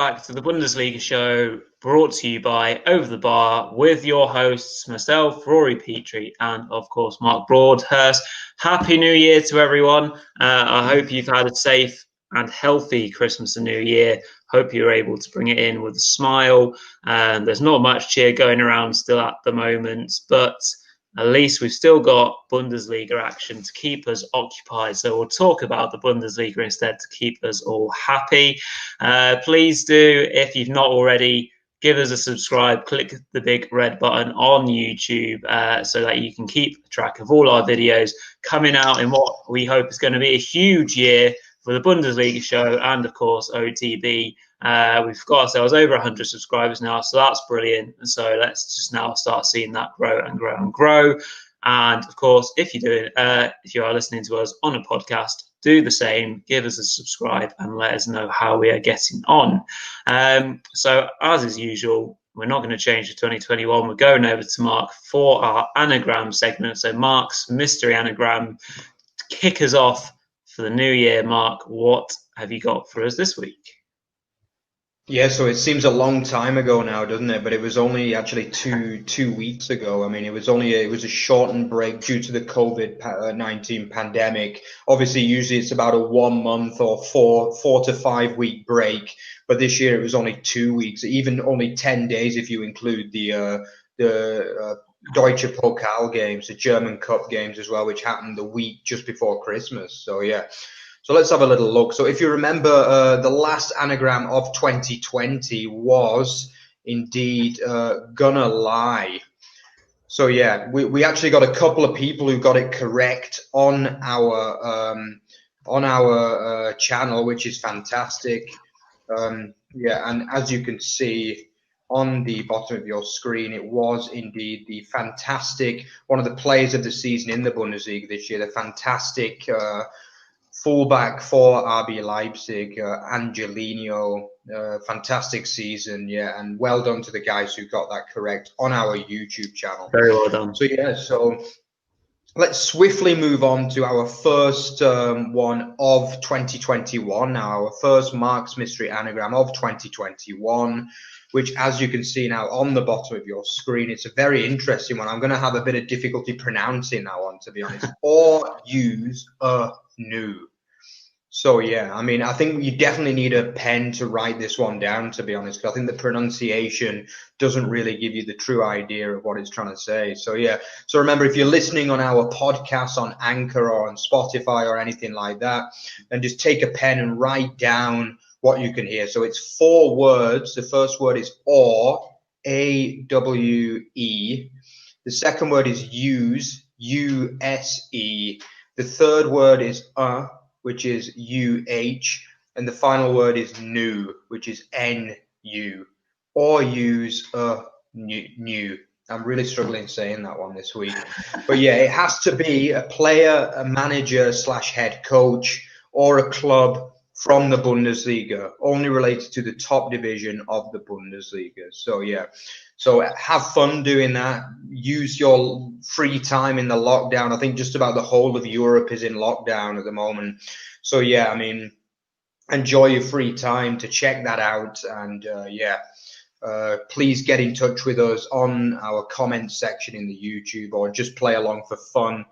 back to the Bundesliga Show, brought to you by Over the Bar, with your hosts, myself, Rory Petre, and of course, Mark Broadhurst. Happy New Year to everyone. I hope you've had a safe and healthy Christmas and New Year. Hope you're able to bring it in with a smile. There's not much cheer going around still at the moment, but at least we've still got Bundesliga action to keep us occupied. So we'll talk about the Bundesliga instead to keep us all happy. Please do, if you've not already, give us a subscribe, click the big red button on YouTube so that you can keep track of all our videos coming out in what we hope is going to be a huge year for the Bundesliga Show and, of course, OTB. We've got ourselves over 100 subscribers now, so that's brilliant. And so let's just now start seeing that grow and grow and grow. And of course, if you are listening to us on a podcast, do the same. Give us a subscribe and let us know how we are getting on. So as is usual, we're not going to change to 2021. We're going over to Mark for our anagram segment. So Mark's mystery anagram to kick us off for the new year. Mark, what have you got for us this week? Yeah, so it seems a long time ago now, doesn't it? But it was only actually two weeks ago. I mean, it was a shortened break due to the COVID-19 pandemic. Obviously, usually it's about a 1 month or four to 5 week break. But this year it was only 2 weeks, even only 10 days if you include the Deutsche Pokal games, the German Cup games as well, which happened the week just before Christmas. So yeah. So let's have a little look. So if you remember, the last anagram of 2020 was indeed gonna lie. So yeah, we actually got a couple of people who got it correct on our channel, which is fantastic. Yeah, and as you can see on the bottom of your screen, it was indeed the fantastic, one of the players of the season in the Bundesliga this year, the fantastic fullback for RB Leipzig, Angelino. Fantastic season, yeah, and well done to the guys who got that correct on our YouTube channel. Very well done. So yeah, so let's swiftly move on to our first one of 2021. Now, our first Mark's Mystery Anagram of 2021, which, as you can see now on the bottom of your screen, it's a very interesting one. I'm going to have a bit of difficulty pronouncing that one, to be honest. Or use a new. So yeah, I mean, I think you definitely need a pen to write this one down, to be honest, because I think the pronunciation doesn't really give you the true idea of what it's trying to say. So yeah, so remember, if you're listening on our podcast on Anchor or on Spotify or anything like that, then just take a pen and write down what you can hear. So it's 4 words. The first word is or, A-W-E. The second word is use, U-S-E. The third word is which is U-H, and the final word is new, which is N-U, or use new. I'm really struggling saying that one this week. But yeah, it has to be a player, a manager / head coach, or a club from the Bundesliga, only related to the top division of the Bundesliga. So yeah, so have fun doing that. Use your free time in the lockdown. I think just about the whole of Europe is in lockdown at the moment. So yeah, I mean, enjoy your free time to check that out. And please get in touch with us on our comment section in the YouTube, or just play along for fun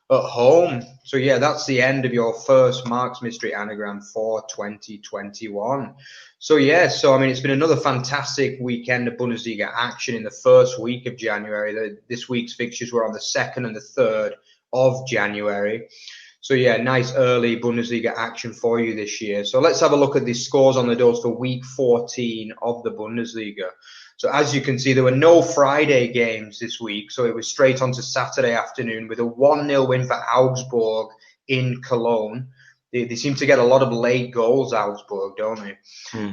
at home. So yeah, that's the end of your first Mark's Mystery Anagram for 2021. So yeah, so I mean, it's been another fantastic weekend of Bundesliga action in the first week of January. This week's fixtures were on the 2nd and the 3rd of January. So yeah, nice early Bundesliga action for you this year. So let's have a look at the scores on the doors for week 14 of the Bundesliga. So as you can see, there were no Friday games this week, so it was straight on to Saturday afternoon with a 1-0 win for Augsburg in Cologne. They seem to get a lot of late goals, Augsburg, don't they?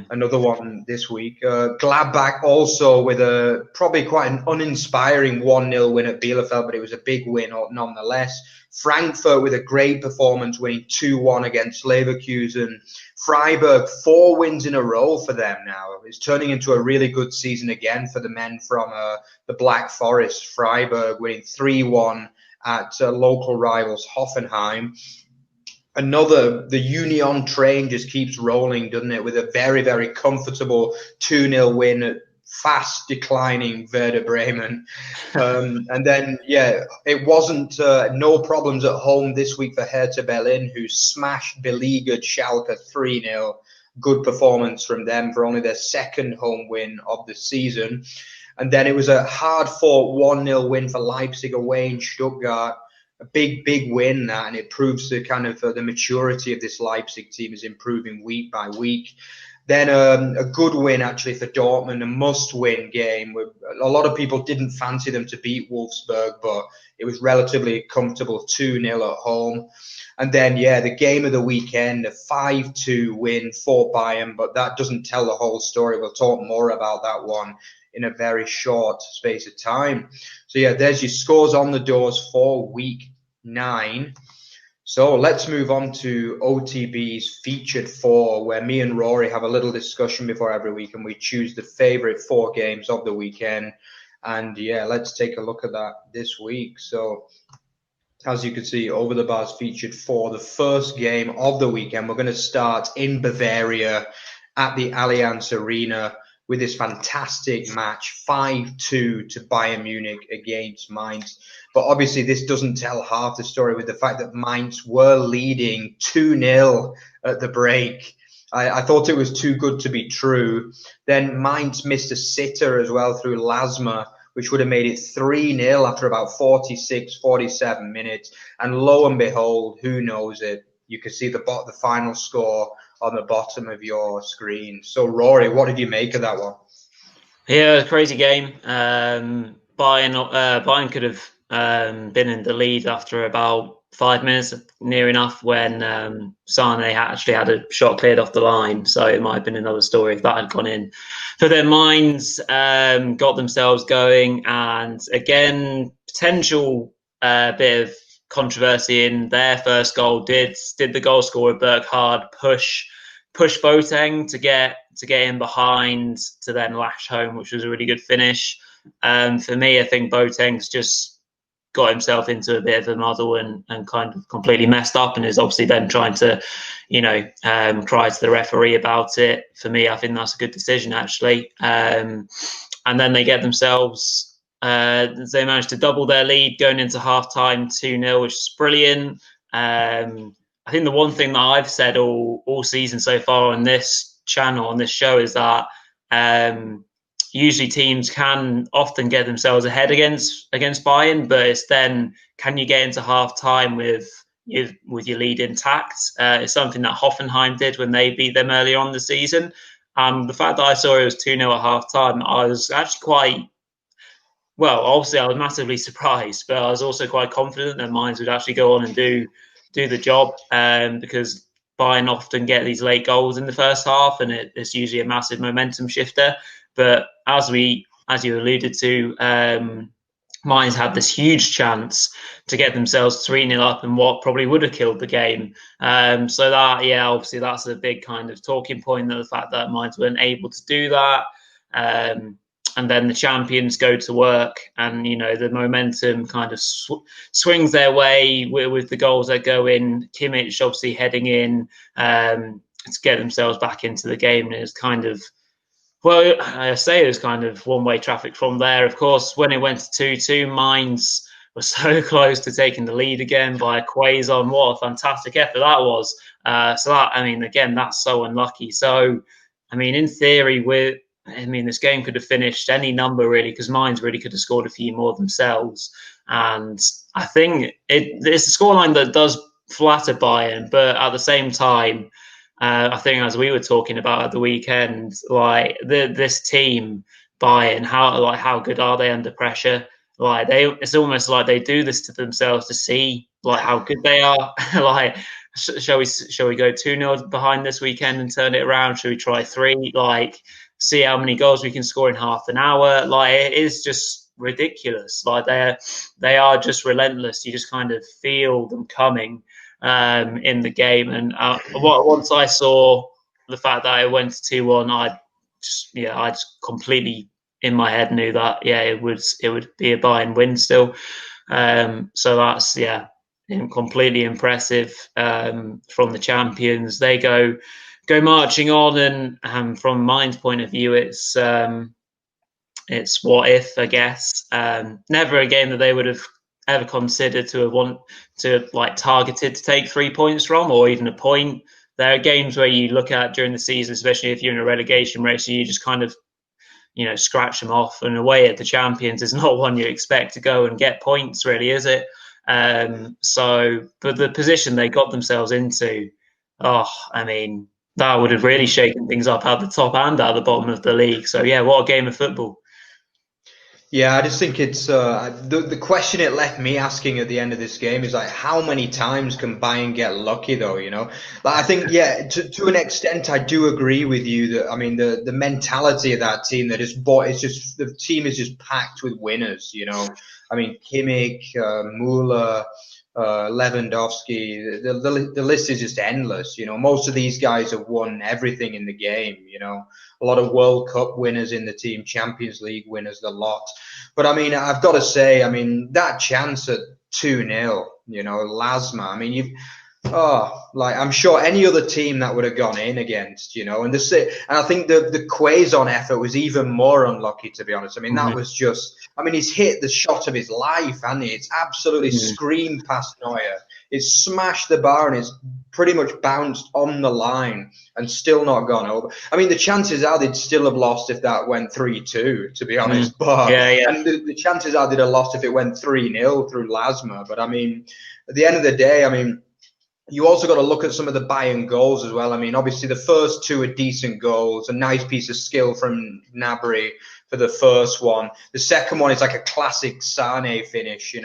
Another one this week. Gladbach also with a probably quite an uninspiring 1-0 win at Bielefeld, but it was a big win nonetheless. Frankfurt with a great performance, winning 2-1 against Leverkusen. Freiburg, 4 wins in a row for them now. It's turning into a really good season again for the men from the Black Forest. Freiburg winning 3-1 at local rivals Hoffenheim. the Union train just keeps rolling, doesn't it? With a very, very comfortable 2-0 win at fast declining Werder Bremen. And then, yeah, it wasn't no problems at home this week for Hertha Berlin, who smashed beleaguered Schalke 3-0. Good performance from them for only their second home win of the season. And then it was a hard-fought 1-0 win for Leipzig away in Stuttgart. A big, big win, that, and it proves the kind of the maturity of this Leipzig team is improving week by week. Then a good win, actually, for Dortmund, a must-win game. A lot of people didn't fancy them to beat Wolfsburg, but it was relatively comfortable 2-0 at home. And then, yeah, the game of the weekend, a 5-2 win for Bayern, but that doesn't tell the whole story. We'll talk more about that one in a very short space of time. So, yeah, there's your scores on the doors for week 9. So let's move on to OTB's Featured 4, where me and Rory have a little discussion before every week and we choose the favourite 4 games of the weekend. And yeah, let's take a look at that this week. So as you can see, Over the Bar's Featured 4, the first game of the weekend. We're going to start in Bavaria at the Allianz Arena with this fantastic match, 5-2 to Bayern Munich against Mainz. But obviously, this doesn't tell half the story with the fact that Mainz were leading 2-0 at the break. I thought it was too good to be true. Then Mainz missed a sitter as well through Lasma, which would have made it 3-0 after about 46, 47 minutes. And lo and behold, who knows it? You can see the final score on the bottom of your screen. So, Rory, what did you make of that one? Yeah, crazy game. Bayern could have been in the lead after about 5 minutes, near enough, when Sane actually had a shot cleared off the line. So it might have been another story if that had gone in. But then Mainz got themselves going, and again, potential bit of controversy in their first goal. Did the goal scorer Burkhardt push Boateng to get in behind to then lash home, which was a really good finish. For me, I think Boateng's just got himself into a bit of a muddle and kind of completely messed up, and is obviously then trying to, cry to the referee about it. For me, I think that's a good decision, actually. And then they get themselves, they managed to double their lead going into half-time 2-0, which is brilliant. I think the one thing that I've said all season so far on this channel, on this show, is that usually teams can often get themselves ahead against Bayern, but it's then, can you get into half time with your lead intact? It's something that Hoffenheim did when they beat them earlier on the season. The fact that I saw it was 2-0 at half time, I was actually obviously I was massively surprised, but I was also quite confident that Mainz would actually go on and do the job, because Bayern often get these late goals in the first half, and it's usually a massive momentum shifter. But as you alluded to, Mainz had this huge chance to get themselves 3-0 up in what probably would have killed the game. So that, yeah, obviously that's a big kind of talking point, the fact that Mainz weren't able to do that. And then the champions go to work, and the momentum kind of swings their way with the goals that go in. Kimmich obviously heading in to get themselves back into the game, and it's kind of, I say it was kind of one-way traffic from there. Of course, when it went to 2-2, Mainz was so close to taking the lead again by a Quaison. What a fantastic effort that was! Again, that's so unlucky. So, in theory, this game could have finished any number, really, because Mainz really could have scored a few more themselves. And I think it's a scoreline that does flatter Bayern, but at the same time, I think, as we were talking about at the weekend, this team, Bayern, how good are they under pressure? It's almost like they do this to themselves to see how good they are. Shall we go 2-0 behind this weekend and turn it around? Shall we try 3? See how many goals we can score in half an hour. It is just ridiculous. They are just relentless. You just kind of feel them coming in the game. And once I saw the fact that it went to 2-1, I just completely in my head knew that it would be a Bayern win still. So that's completely impressive from the champions. They go marching on, and from Mainz' point of view, it's what if, I guess. Never a game that they would have ever considered to have targeted to take 3 points from, or even a point. There are games where you look at during the season, especially if you're in a relegation race, and you just kind of, scratch them off. And away at the champions is not one you expect to go and get points, really, is it? But the position they got themselves into, that would have really shaken things up at the top and at the bottom of the league. So yeah, what a game of football. Yeah, I just think it's the question it left me asking at the end of this game is like, how many times can Bayern get lucky though? I think, yeah, to an extent, I do agree with you that the mentality of that team that the team is just packed with winners. Kimmich, Müller, Lewandowski, the list is just endless. Most of these guys have won everything in the game. A lot of World Cup winners in the team, Champions League winners, the lot. But I've got to say, that chance at 2-0, Lasma. I'm sure any other team that would have gone in against, and I think the Quaison effort was even more unlucky, to be honest. That was just, he's hit the shot of his life, and it's absolutely screamed past Neuer. It's smashed the bar and it's pretty much bounced on the line and still not gone over. The chances are they'd still have lost if that went 3-2, to be honest. But and the chances are they'd have lost if it went 3-0 through Lasma. But at the end of the day, you also got to look at some of the Bayern goals as well. Obviously the first two are decent goals, a nice piece of skill from Gnabry for the first one. The second one is like a classic Sane finish.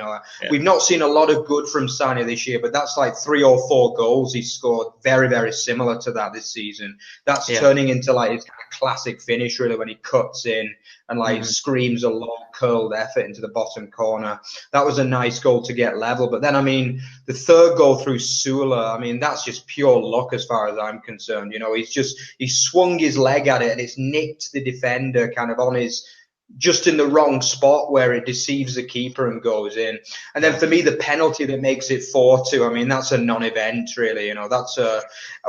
We've not seen a lot of good from Sane this year, but that's like 3 or 4 goals he scored very, very similar to that this season. That's turning into like his kind of classic finish, really, when he cuts in and screams a long curled effort into the bottom corner. That was a nice goal to get level. But then, the third goal through Süle, that's just pure luck as far as I'm concerned. He swung his leg at it and it's nicked the defender kind of just in the wrong spot where it deceives the keeper and goes in. And then for me, the penalty that makes it 4-2, that's a non-event, really. That's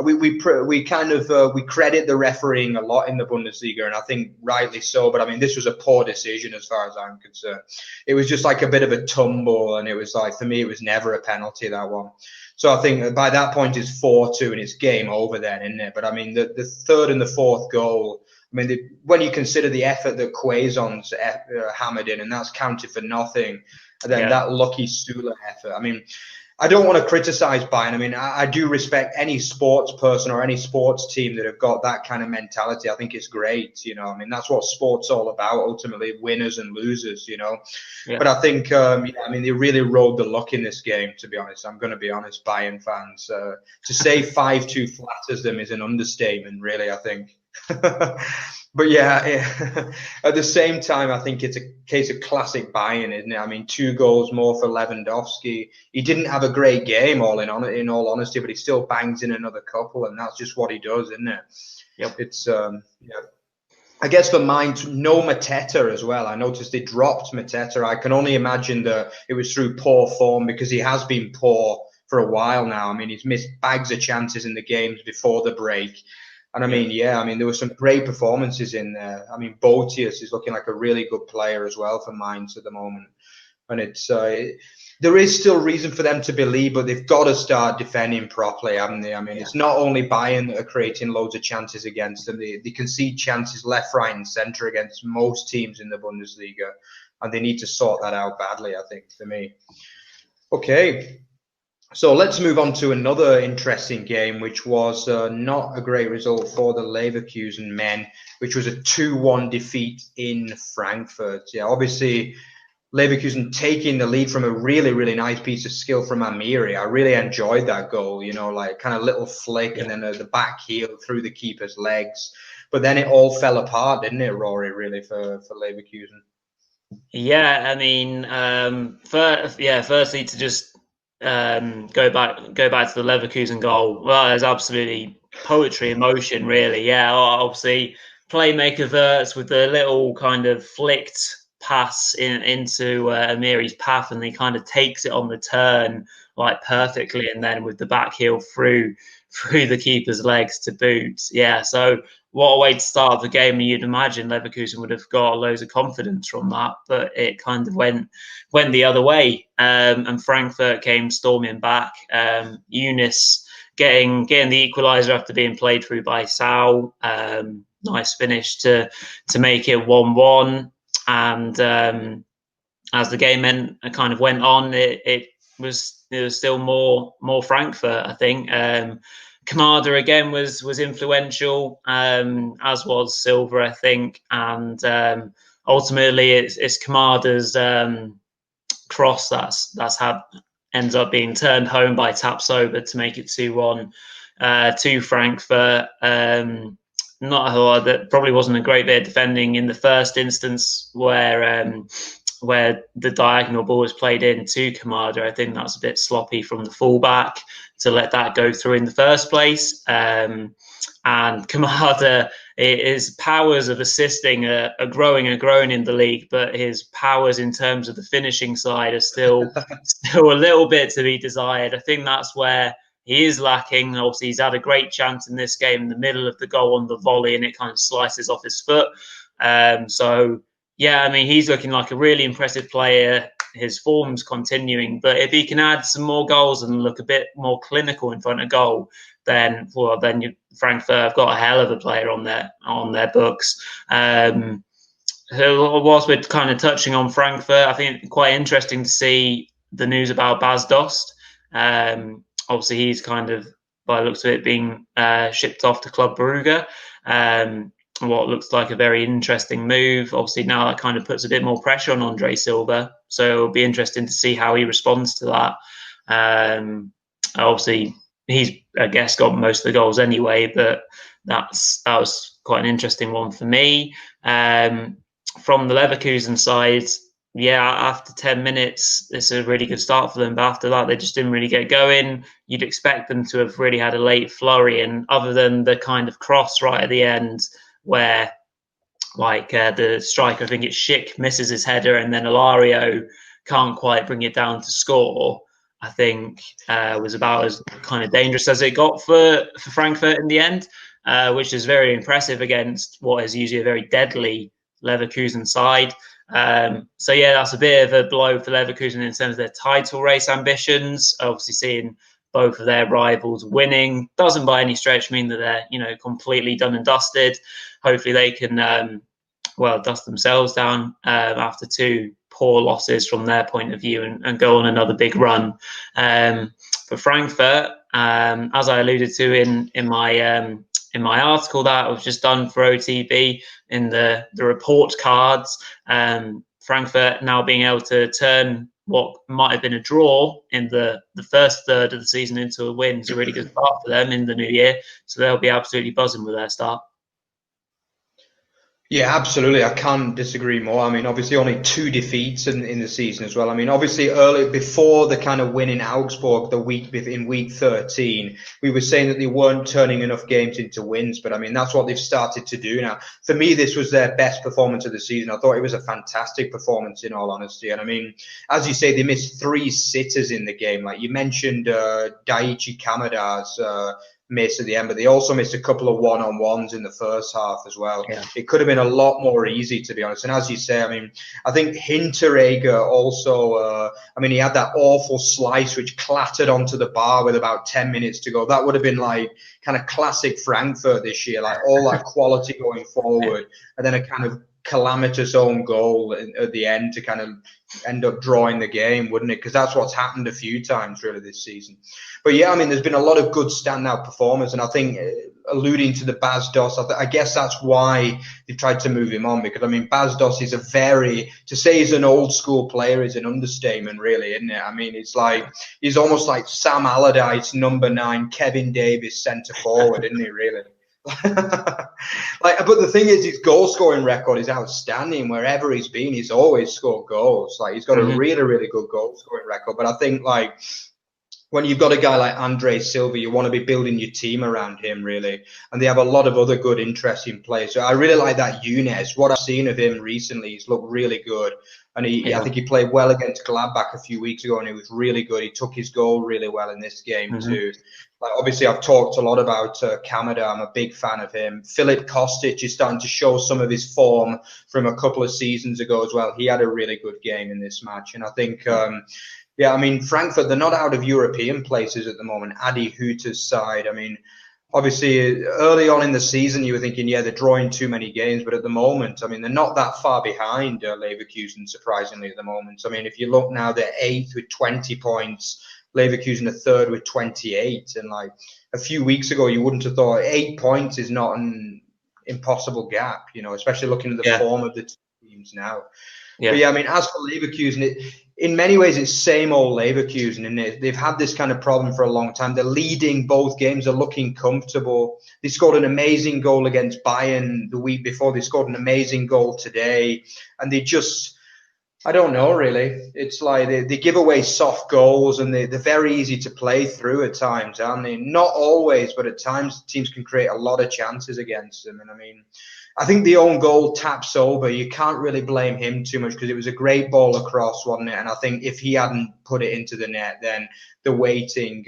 we credit the refereeing a lot in the Bundesliga, and I think rightly so. But this was a poor decision as far as I'm concerned. It was just like a bit of a tumble, and it was like, for me, it was never a penalty, that one. So I think by that point it's 4-2 and it's game over then, isn't it? But the third and the fourth goal, when you consider the effort that Quaison's hammered in, and that's counted for nothing, and then that lucky Süle effort. I don't want to criticize Bayern. I do respect any sports person or any sports team that have got that kind of mentality. I think it's great. That's what sport's all about, ultimately, winners and losers, But I think, they really rode the luck in this game, to be honest. I'm going to be honest, Bayern fans. To say 5-2 flatters them is an understatement, really, I think. But at the same time, I think it's a case of classic Bayern, isn't it? 2 goals more for Lewandowski. He didn't have a great game, in all honesty, but he still bangs in another couple, and that's just what he does, isn't it? Yep. It's I guess for mine, no Mateta as well. I noticed they dropped Mateta. I can only imagine that it was through poor form, because he has been poor for a while now. He's missed bags of chances in the games before the break. And there were some great performances in there. Boetius is looking like a really good player as well for Mainz at the moment. And there is still reason for them to believe, but they've got to start defending properly, haven't they? It's not only Bayern that are creating loads of chances against them. They concede chances left, right, and centre against most teams in the Bundesliga, and they need to sort that out badly, I think, for me. Okay. So let's move on to another interesting game, which was not a great result for the Leverkusen men, which was a 2-1 defeat in Frankfurt. Yeah, obviously, Leverkusen taking the lead from a really, really nice piece of skill from Amiri. I really enjoyed that goal, like kind of little flick and then the back heel through the keeper's legs. But then it all fell apart, didn't it, Rory, really, for Leverkusen? Yeah, firstly to just go back to the Leverkusen goal. Well, there's absolutely poetry in motion, really. Yeah, obviously playmaker Wirtz with the little kind of flicked pass into Amiri's path, and he kind of takes it on the turn like perfectly, and then with the back heel through the keeper's legs to boot. Yeah, so what a way to start the game. And you'd imagine Leverkusen would have got loads of confidence from that, but it kind of went the other way. And Frankfurt came storming back. Younes getting the equaliser after being played through by Sau. Nice finish to make it 1-1. And as the game kind of went on, it was still more Frankfurt, I think. Kamada again was influential, as was Silva, I think, and ultimately it's Kamada's cross that's ends up being turned home by Tapsoba to make it 2-1 to Frankfurt. Not a lot. That probably wasn't a great bit of defending in the first instance where the diagonal ball was played in to Kamada. I think that's a bit sloppy from the fullback to let that go through in the first place. And Kamada, his powers of assisting are growing in the league, but his powers in terms of the finishing side are still a little bit to be desired. I think that's where he is lacking. Obviously, he's had a great chance in this game in the middle of the goal on the volley, and it kind of slices off his foot. So, yeah, I mean, he's looking like a really impressive player. His form's continuing, but if he can add some more goals and look a bit more clinical in front of goal, then Frankfurt have got a hell of a player on their books. Whilst we're kind of touching on Frankfurt, I think it's quite interesting to see the news about Bas Dost. Obviously, he's kind of, by the looks of it, being shipped off to Club Brugge. What looks like a very interesting move. Obviously, now that kind of puts a bit more pressure on Andre Silva. So it'll be interesting to see how he responds to that. Obviously, he's, I guess, got most of the goals anyway, but that was quite an interesting one for me. From the Leverkusen side, yeah, after 10 minutes, it's a really good start for them. But after that, they just didn't really get going. You'd expect them to have really had a late flurry. And other than the kind of cross right at the end, where the striker, I think it's Schick, misses his header, and then Ilario can't quite bring it down to score, I think was about as kind of dangerous as it got for Frankfurt in the end, which is very impressive against what is usually a very deadly Leverkusen side. So yeah, that's a bit of a blow for Leverkusen in terms of their title race ambitions. Obviously, seeing both of their rivals winning doesn't by any stretch mean that they're completely done and dusted. Hopefully they can dust themselves down after two poor losses from their point of view and go on another big run. For Frankfurt, as I alluded to in my article that was just done for OTB in the report cards, Frankfurt now being able to turn what might have been a draw in the first third of the season into a win is a really good start for them in the new year. So they'll be absolutely buzzing with their start. Yeah, absolutely. I can't disagree more. I mean, obviously only 2 defeats in the season as well. I mean, obviously early before the kind of win in Augsburg in week 13, we were saying that they weren't turning enough games into wins. But I mean, that's what they've started to do now. For me, this was their best performance of the season. I thought it was a fantastic performance, in all honesty. And I mean, as you say, they missed 3 sitters in the game. Like you mentioned, Daichi Kamada's miss at the end, but they also missed a couple of one-on-ones in the first half as well. Yeah. It could have been a lot more easy, to be honest. And as you say, I mean, I think Hinteregger also, he had that awful slice which clattered onto the bar with about 10 minutes to go. That would have been like kind of classic Frankfurt this year, like all that quality going forward, and then a kind of calamitous own goal at the end to kind of end up drawing the game, wouldn't it? Because that's what's happened a few times really this season. But yeah, I mean, there's been a lot of good standout performers, and I think alluding to the Bas Dost, I guess that's why they've tried to move him on, because I mean, Bas Dost is to say he's an old school player is an understatement, really, isn't it? I mean, it's like he's almost like Sam Allardyce, number 9, Kevin Davis, centre forward, isn't he? Really. But the thing is, his goal scoring record is outstanding. Wherever he's been, he's always scored goals. Like he's got a really, really good goal scoring record. But I think when you've got a guy like Andre Silva, you want to be building your team around him, really. And they have a lot of other good, interesting players. So I really like that Younes. What I've seen of him recently, he's looked really good. And I think he played well against Gladbach a few weeks ago, and he was really good. He took his goal really well in this game too. Like, obviously, I've talked a lot about Kamada. I'm a big fan of him. Filip Kostic is starting to show some of his form from a couple of seasons ago as well. He had a really good game in this match. And I think, I mean, Frankfurt, they're not out of European places at the moment. Adi Hütter's side, I mean, obviously, early on in the season, you were thinking, yeah, they're drawing too many games. But at the moment, I mean, they're not that far behind Leverkusen, surprisingly, at the moment. I mean, if you look now, they're 8th with 20 points. Leverkusen are 3rd with 28. And like a few weeks ago, you wouldn't have thought 8 points is not an impossible gap, you know, especially looking at the form of the two teams now. But yeah, I mean, as for Leverkusen, in many ways, it's same old Leverkusen, and they've had this kind of problem for a long time. They're leading both games, they're looking comfortable. They scored an amazing goal against Bayern the week before. They scored an amazing goal today, and they just, I don't know, really. It's like they give away soft goals, and they're very easy to play through at times, aren't they? Not always, but at times teams can create a lot of chances against them. And I mean, I think the own goal taps over. You can't really blame him too much because it was a great ball across, wasn't it? And I think if he hadn't put it into the net, then the waiting,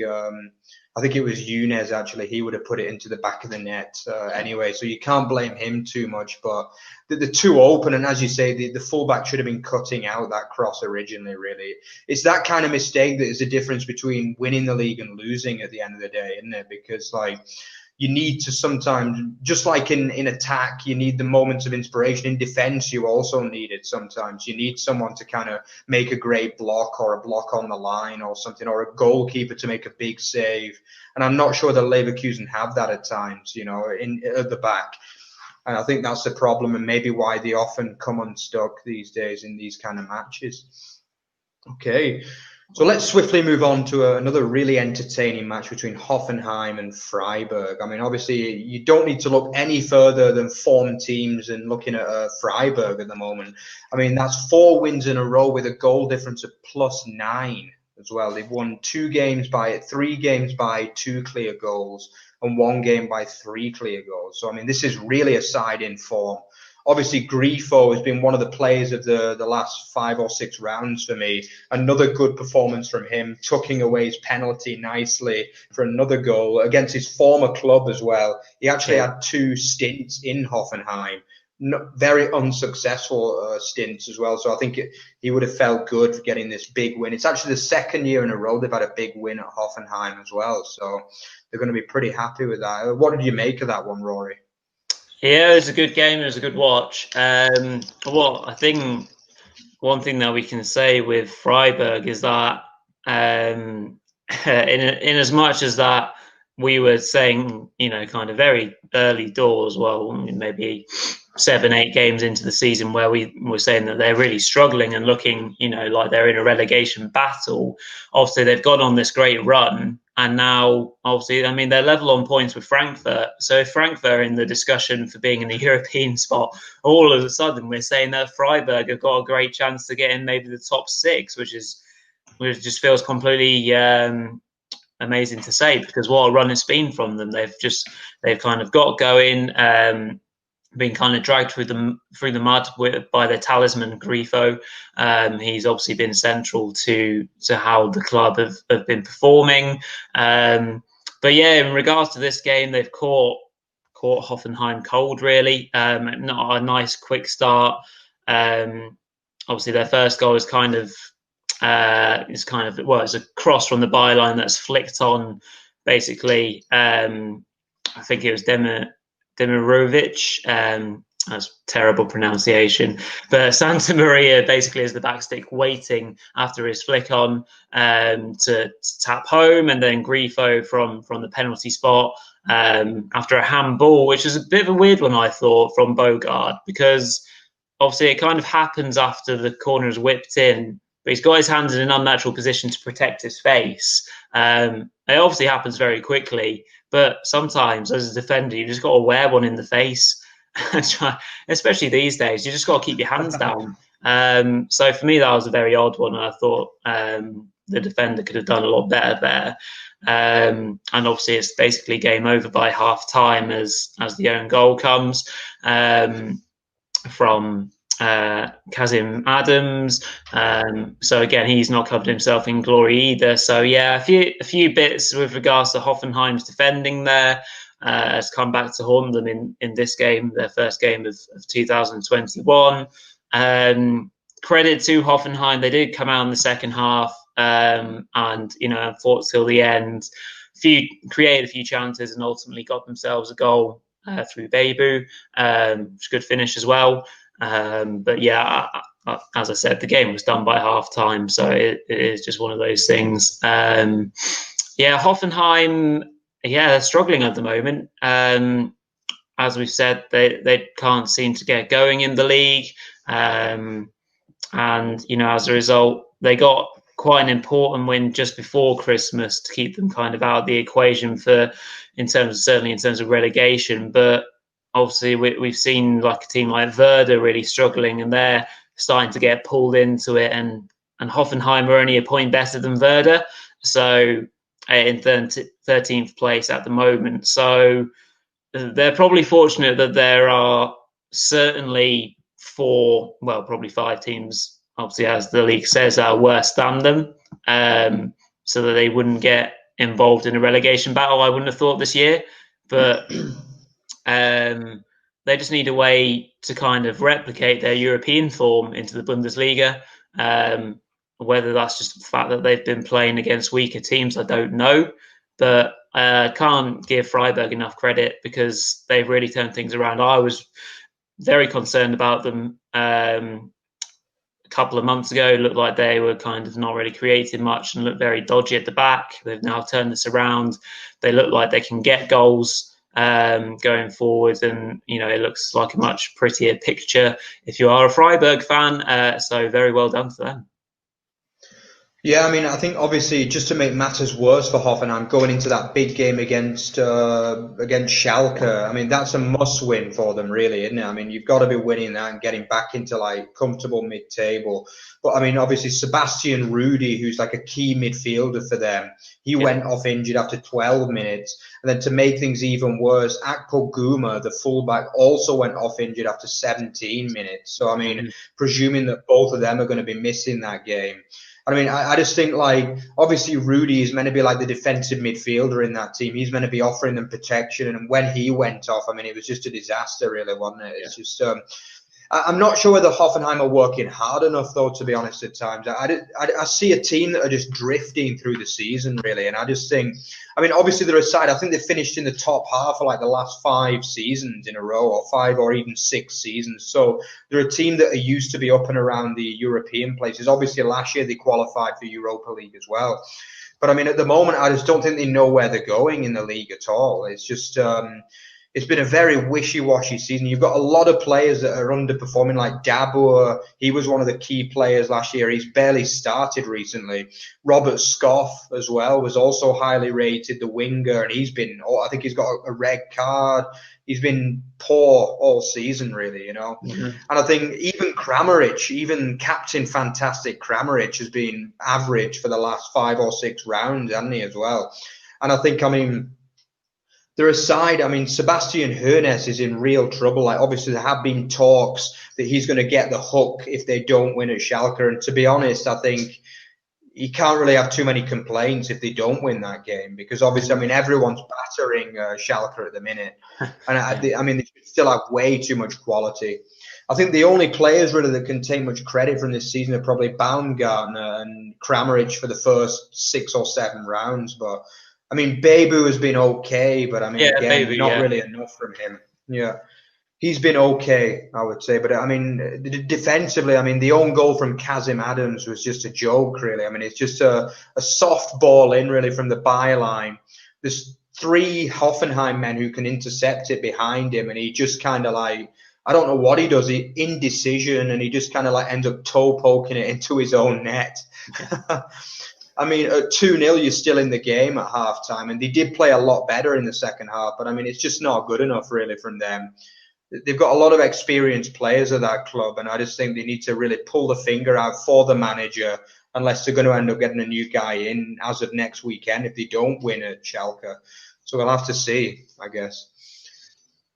I think it was Younes actually, he would have put it into the back of the net anyway. So you can't blame him too much. But the two open, and as you say, the fullback should have been cutting out that cross originally, really. It's that kind of mistake that is the difference between winning the league and losing at the end of the day, isn't it? Because, like, you need to sometimes, just like in attack, you need the moments of inspiration. In defense, you also need it sometimes. You need someone to kind of make a great block, or a block on the line or something, or a goalkeeper to make a big save. And I'm not sure that Leverkusen have that at times, you know, at the back. And I think that's the problem, and maybe why they often come unstuck these days in these kind of matches. Okay. So let's swiftly move on to another really entertaining match between Hoffenheim and Freiburg. I mean, obviously, you don't need to look any further than form teams and looking at Freiburg at the moment. I mean, that's 4 wins in a row with a goal difference of +9 as well. They've won 3 games by 2 clear goals and 1 game by 3 clear goals. So, I mean, this is really a side in form. Obviously, Grifo has been one of the players of the last 5 or 6 rounds for me. Another good performance from him, tucking away his penalty nicely for another goal against his former club as well. He actually had 2 stints in Hoffenheim, very unsuccessful stints as well. So I think he would have felt good for getting this big win. It's actually the 2nd year in a row they've had a big win at Hoffenheim as well. So they're going to be pretty happy with that. What did you make of that one, Rory? Yeah, it was a good game. It was a good watch. Well, I think one thing that we can say with Freiburg is that in as much as that we were saying, you know, kind of very early doors, well, maybe 7-8 games into the season, where we were saying that they're really struggling and looking, you know, like they're in a relegation battle. Obviously, they've gone on this great run, and now, obviously, I mean, they're level on points with Frankfurt. So if Frankfurt are in the discussion for being in the European spot, all of a sudden we're saying that Freiburg have got a great chance to get in maybe the top 6, which just feels completely amazing to say, because what a run it's been from them. They've kind of got going, been kind of dragged through the mud by their talisman Grifo. He's obviously been central to how the club have been performing. But yeah, in regards to this game, they've caught Hoffenheim cold, really. Not a nice quick start. Obviously, their first goal is it's a cross from the byline that's flicked on, basically. I think it was Demirovic, that's terrible pronunciation, but Santa Maria basically is the backstick waiting after his flick on to tap home, and then Grifo from the penalty spot after a handball, which is a bit of a weird one, I thought, from Bogard, because obviously it kind of happens after the corner is whipped in, but he's got his hands in an unnatural position to protect his face. It obviously happens very quickly, but sometimes as a defender, you just got to wear one in the face. Especially these days, you just got to keep your hands down. So for me, that was a very odd one. And I thought the defender could have done a lot better there. And obviously, it's basically game over by half time as the own goal comes from Kazim Adams. So again, he's not covered himself in glory either. So yeah, a few bits with regards to Hoffenheim's defending there has come back to haunt them in this game, their first game of 2021. Credit to Hoffenheim, they did come out in the second half and fought till the end. Created a few chances and ultimately got themselves a goal through Bebu, which was a good finish as well. But yeah, as I said, the game was done by half time, so it is just one of those things. Hoffenheim, they're struggling at the moment. As we've said, they can't seem to get going in the league. And as a result, they got quite an important win just before Christmas to keep them kind of out of the equation in terms of relegation. But obviously, we've seen like a team like Werder really struggling, and they're starting to get pulled into it. And Hoffenheim are only a point better than Werder, so in 13th place at the moment. So they're probably fortunate that there are certainly probably 5 teams, obviously, as the league says, are worse than them, so that they wouldn't get involved in a relegation battle. I wouldn't have thought this year, but they just need a way to kind of replicate their European form into the Bundesliga. Whether that's just the fact that they've been playing against weaker teams, I don't know. But can't give Freiburg enough credit because they've really turned things around. I was very concerned about them a couple of months ago. It looked like they were kind of not really creating much and looked very dodgy at the back. They've now turned this around. They look like they can get goals going forward, and it looks like a much prettier picture if you are a Freiburg fan. So very well done to them. Yeah, I mean, I think obviously just to make matters worse for Hoffenheim going into that big game against Schalke, I mean, that's a must-win for them, really, isn't it? I mean, you've got to be winning that and getting back into like comfortable mid-table. But I mean, obviously Sebastian Rudy, who's like a key midfielder for them, he went off injured after 12 minutes. And then to make things even worse, Akpo Guma, the fullback, also went off injured after 17 minutes. So I mean, presuming that both of them are going to be missing that game. I mean, I just think, like, obviously Rudy is meant to be like the defensive midfielder in that team. He's meant to be offering them protection. And when he went off, I mean, it was just a disaster, really, wasn't it? It's just, I'm not sure whether Hoffenheim are working hard enough, though, to be honest, at times. I see a team that are just drifting through the season, really. And I just think, I mean, obviously they're a side, I think they finished in the top half for like the last 5 seasons in a row, or 5 or even 6 seasons. So they're a team that are used to be up and around the European places. Obviously, last year they qualified for Europa League as well. But I mean, at the moment, I just don't think they know where they're going in the league at all. It's just, it's been a very wishy-washy season. You've got a lot of players that are underperforming, like Dabur. He was one of the key players last year. He's barely started recently. Robert Scoff as well was also highly rated, the winger, and he's been, I think he's got a red card. He's been poor all season, really, And I think even Kramaric, even Captain Fantastic Kramaric, has been average for the last 5 or 6 rounds, hasn't he, as well? And I think, I mean, they're a side, I mean, Sebastian Hoeneß is in real trouble. Like, obviously, there have been talks that he's going to get the hook if they don't win at Schalke. And to be honest, I think he can't really have too many complaints if they don't win that game. Because obviously, I mean, everyone's battering Schalke at the minute. And I mean, they still have way too much quality. I think the only players really that can take much credit from this season are probably Baumgartner and Kramaric for the first 6 or 7 rounds. But I mean, Bebu has been okay, but I mean, again, not really enough from him. Yeah, he's been okay, I would say. But I mean, defensively, I mean, the own goal from Kazim Adams was just a joke, really. I mean, it's just a soft ball in, really, from the byline. There's 3 Hoffenheim men who can intercept it behind him, and he just kind of like, I don't know what he does, indecision, and he just kind of like ends up toe poking it into his own net. I mean, at 2-0, you're still in the game at halftime, and they did play a lot better in the second half, but I mean, it's just not good enough, really, from them. They've got a lot of experienced players at that club, and I just think they need to really pull the finger out for the manager unless they're going to end up getting a new guy in as of next weekend if they don't win at Schalke. So we'll have to see, I guess.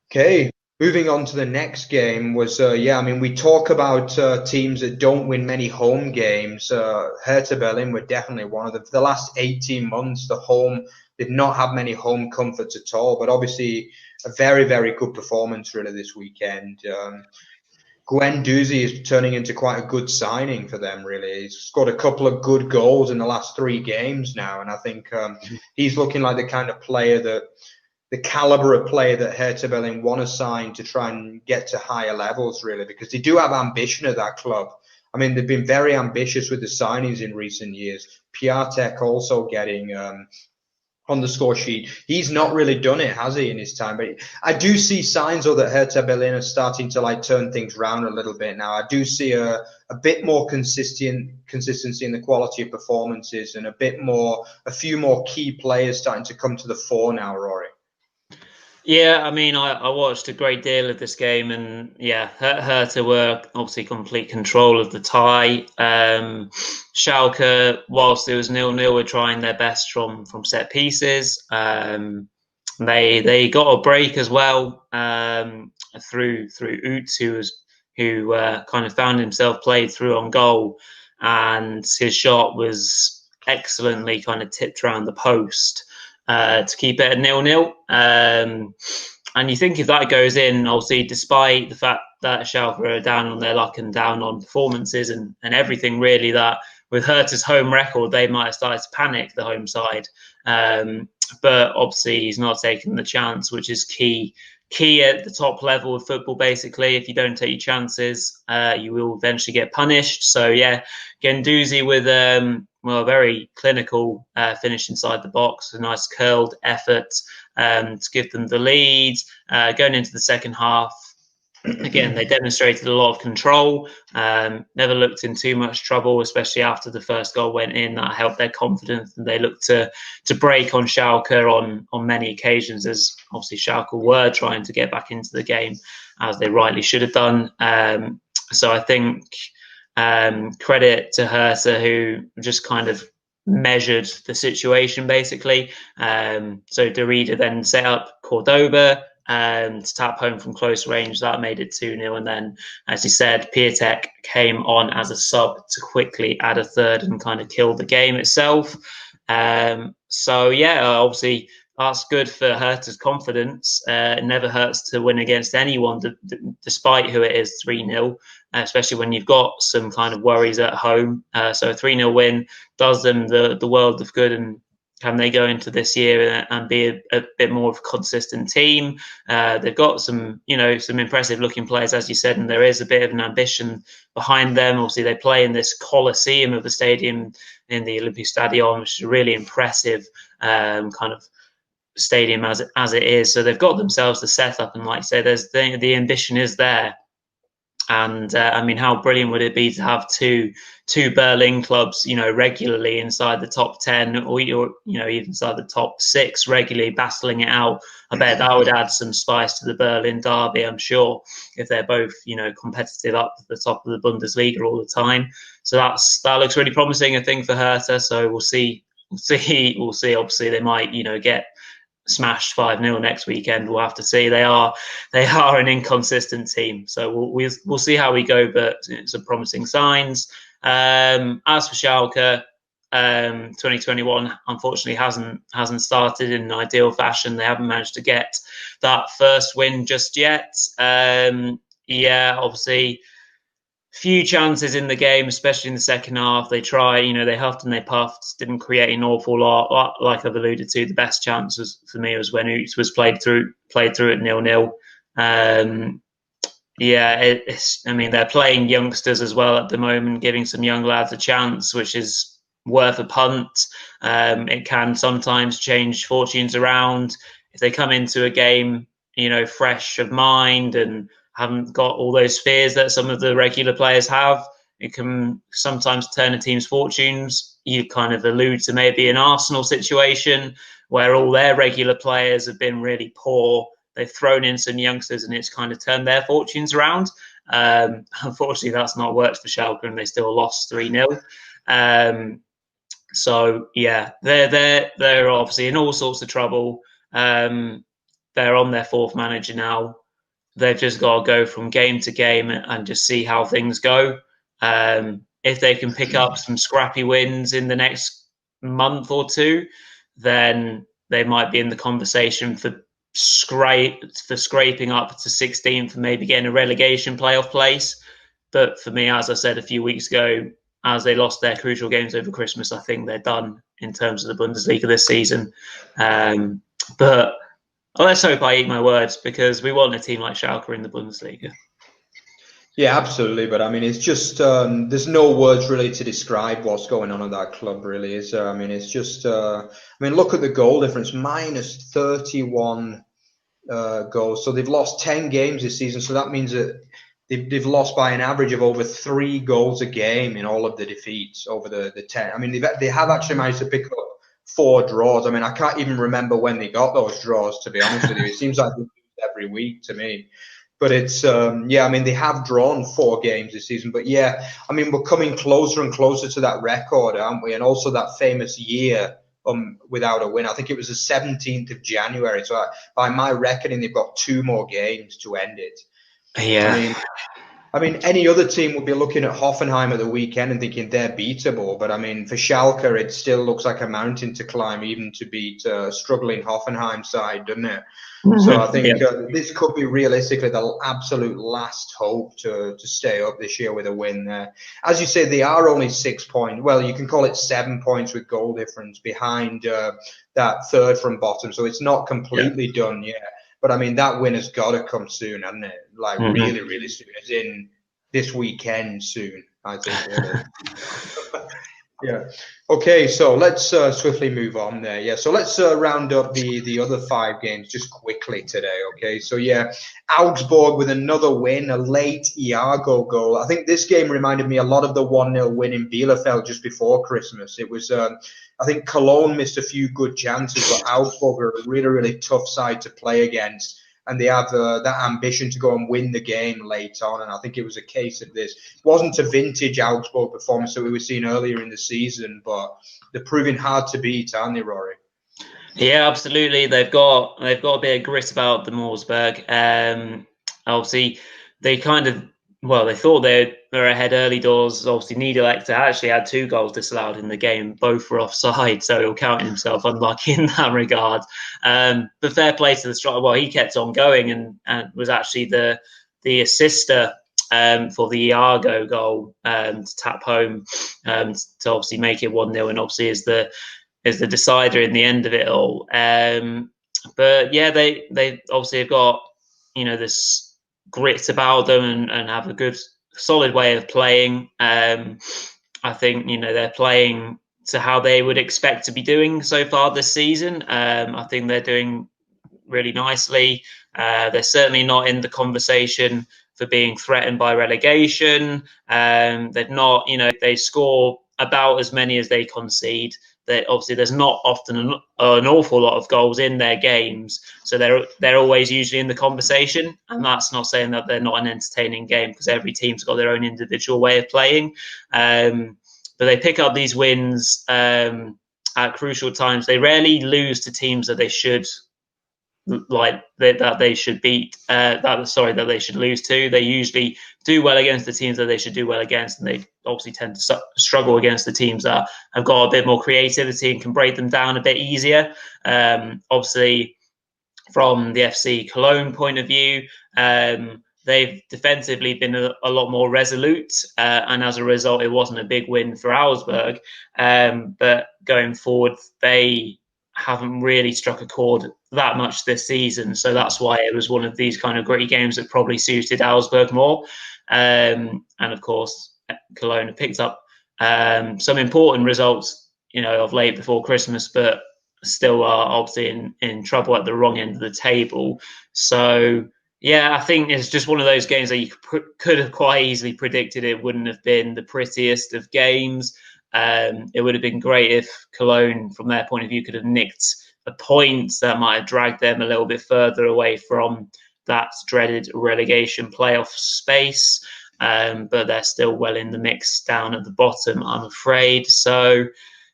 Okay, moving on to the next game was, we talk about teams that don't win many home games. Hertha Berlin were definitely one of them. For the last 18 months, did not have many home comforts at all, but obviously a very, very good performance really this weekend. Guendouzi is turning into quite a good signing for them, really. He's scored a couple of good goals in the last 3 games now, and I think he's looking like the kind of player the caliber of player that Hertha Berlin want to sign to try and get to higher levels, really, because they do have ambition at that club. I mean, they've been very ambitious with the signings in recent years. Piatek also getting on the score sheet. He's not really done it, has he, in his time? But I do see signs, though, that Hertha Berlin are starting to turn things around a little bit now. I do see a bit more consistency in the quality of performances, and a few more key players starting to come to the fore now, Rory. Yeah, I mean, I watched a great deal of this game, and yeah, Hertha were obviously complete control of the tie. Schalke, whilst it was 0-0, were trying their best from set pieces. They got a break as well through Utz, who kind of found himself played through on goal, and his shot was excellently kind of tipped around the post. To keep it at 0-0. And you think if that goes in, obviously, despite the fact that Schalke are down on their luck and down on performances and everything, really, that with Hertha's home record, they might have started to panic, the home side. But obviously, he's not taking the chance, which is key at the top level of football, basically. If you don't take your chances, you will eventually get punished. So, yeah, Guendouzi with a very clinical finish inside the box, a nice curled effort to give them the lead. Going into the second half, again, they demonstrated a lot of control, never looked in too much trouble, especially after the first goal went in. That helped their confidence, and they looked to break on Schalke on many occasions, as obviously Schalke were trying to get back into the game, as they rightly should have done. So I think credit to Hertha, who just kind of measured the situation, basically. So Derrida then set up Cordoba to tap home from close range. That made it 2-0. And then, as you said, Piatek came on as a sub to quickly add a third and kind of kill the game itself. So, yeah, obviously, that's good for Hertha's confidence. It never hurts to win against anyone, despite who it is, 3-0, especially when you've got some kind of worries at home. So a 3-0 win does them the world of good, and can they go into this year and be a bit more of a consistent team? They've got some impressive looking players, as you said, and there is a bit of an ambition behind them. Obviously, they play in this Colosseum of a stadium in the Olympic Stadion, which is a really impressive kind of stadium as it is. So they've got themselves the setup, and like I say, the ambition is there. And I mean, how brilliant would it be to have two Berlin clubs, regularly inside the top 10, or even inside the top 6, regularly battling it out? I bet that would add some spice to the Berlin derby, I'm sure, if they're both, competitive up at the top of the Bundesliga all the time. So that looks really promising, I think, for Hertha. So we'll see. Obviously, they might, get smashed 5-0 next weekend. We'll have to see. They are an inconsistent team, so we'll see how we go, but some promising signs. As for Schalke, 2021 unfortunately hasn't started in an ideal fashion. They haven't managed to get that first win just yet. Obviously few chances in the game, especially in the second half. They try, they huffed and they puffed, didn't create an awful lot. Like I've alluded to, the best chance for me was when Utz was played through at 0-0. They're playing youngsters as well at the moment, giving some young lads a chance, which is worth a punt. It can sometimes change fortunes around if they come into a game, fresh of mind and haven't got all those fears that some of the regular players have. It can sometimes turn a team's fortunes. You kind of allude to maybe an Arsenal situation where all their regular players have been really poor. They've thrown in some youngsters and it's kind of turned their fortunes around. Unfortunately, that's not worked for Schalke, and they still lost 3-0. So yeah, they're obviously in all sorts of trouble. They're on their fourth manager now. They've just got to go from game to game and just see how things go. If they can pick up some scrappy wins in the next month or two, then they might be in the conversation for scraping up to 16th and maybe getting a relegation playoff place. But for me, as I said a few weeks ago, as they lost their crucial games over Christmas, I think they're done in terms of the Bundesliga this season. But let's hope I eat my words, because we want a team like Schalke in the Bundesliga. Yeah, absolutely. But I mean, it's just there's no words really to describe what's going on at that club, really, is there? I mean, it's just look at the goal difference, minus 31 goals. So they've lost 10 games this season. So that means that they've lost by an average of over 3 goals a game in all of the defeats over the 10. I mean, they have actually managed to pick up 4 draws. I mean, I can't even remember when they got those draws, to be honest with you. It seems like they lose every week to me. But it's, I mean, they have drawn 4 games this season. But yeah, I mean, we're coming closer and closer to that record, aren't we? And also that famous year without a win. I think it was the 17th of January. So by my reckoning, they've got 2 more games to end it. Yeah. I mean, any other team would be looking at Hoffenheim at the weekend and thinking they're beatable. But I mean, for Schalke, it still looks like a mountain to climb, even to beat a struggling Hoffenheim side, doesn't it? So I think this could be realistically the absolute last hope to stay up this year with a win there. As you say, they are only 6 points. Well, you can call it 7 points with goal difference behind that third from bottom. So it's not completely done yet. But I mean, that win has got to come soon, hasn't it? Like really, really soon. As in this weekend soon, I think. Really. Yeah. Okay, so let's swiftly move on there. Yeah, so let's round up the other 5 games just quickly today. Okay, so yeah, Augsburg with another win, a late Iago goal. I think this game reminded me a lot of the 1-0 win in Bielefeld just before Christmas. It was, I think Cologne missed a few good chances, but Augsburg are a really, really tough side to play against. And they have that ambition to go and win the game late on. And I think it was a case of this. It wasn't a vintage Augsburg performance that we were seeing earlier in the season, but they're proving hard to beat, aren't they, Rory? Yeah, absolutely. They've got a bit of grit about the Morsberg. Obviously, they thought they were ahead early doors. Obviously, Niederlechner actually had 2 goals disallowed in the game. Both were offside, so he'll count himself unlucky in that regard. But fair play to the striker. Well, he kept on going and was actually the assister for the Iago goal to tap home to obviously make it 1-0, and obviously is the decider in the end of it all. But yeah, they obviously have got this grit about them and have a good solid way of playing. I think they're playing to how they would expect to be doing so far this season. I think they're doing really nicely. They're certainly not in the conversation for being threatened by relegation. They've not, they score about as many as they concede. That obviously there's not often an awful lot of goals in their games, so they're always usually in the conversation. And that's not saying that they're not an entertaining game, because every team's got their own individual way of playing. But they pick up these wins at crucial times. They rarely lose to teams that they should that they should beat. That they should lose to. They usually do well against the teams that they should do well against, and they obviously tend to struggle against the teams that have got a bit more creativity and can break them down a bit easier. Obviously, from the FC Cologne point of view, they've defensively been a lot more resolute, and as a result, it wasn't a big win for Augsburg. But going forward, they haven't really struck a chord that much this season, so that's why it was one of these kind of gritty games that probably suited Augsburg more. And of course, Cologne have picked up some important results, of late before Christmas, but still are obviously in trouble at the wrong end of the table. So yeah, I think it's just one of those games that you could have quite easily predicted it wouldn't have been the prettiest of games. It would have been great if Cologne, from their point of view, could have nicked a point that might have dragged them a little bit further away from that dreaded relegation playoff space. but they're still well in the mix down at the bottom, I'm afraid. So,